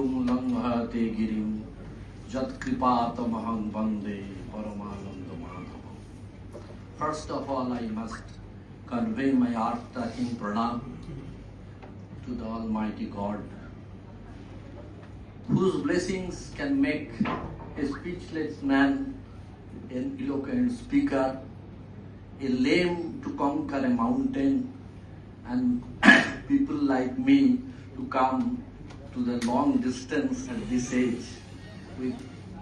Gurung langhate girim Jat kripatamaham vande Paramananda Madhavam. First of all, I must convey my heart-touching pranam to the Almighty God, whose blessings can make a speechless man an eloquent speaker, a lame to conquer a mountain, and people like me to come to the long distance at this age with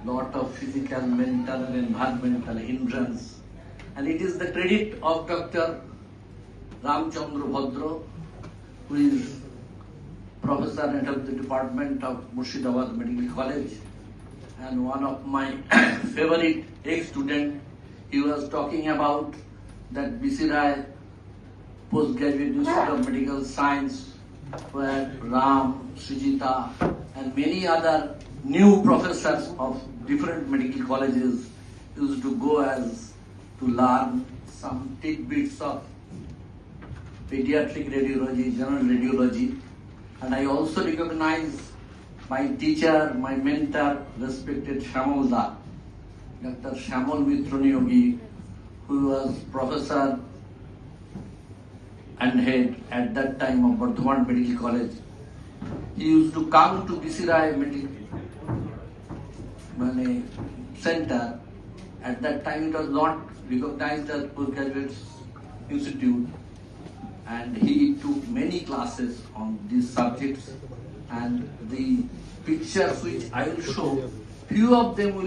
lot of physical, mental and environmental hindrance. And it is the credit of Dr. Ramchandra Bhadra, who is Professor Head of the Department of Murshidabad Medical College and one of my favorite ex-student. He was talking about that B.C. Rai Postgraduate Institute of Medical Science, where Ram, Srijita and many other new professors of different medical colleges used to go as to learn some tidbits of pediatric radiology, general radiology. And I also recognize my teacher, my mentor, respected Shamalda, Dr. Shamal Mitroniyogi, who was professor and head at that time of Bardhaman Medical College. He used to come to B.C. Rai Medical Center. At that time it was not recognized as postgraduate institute, and he took many classes on these subjects, and the pictures which I will show, few of them will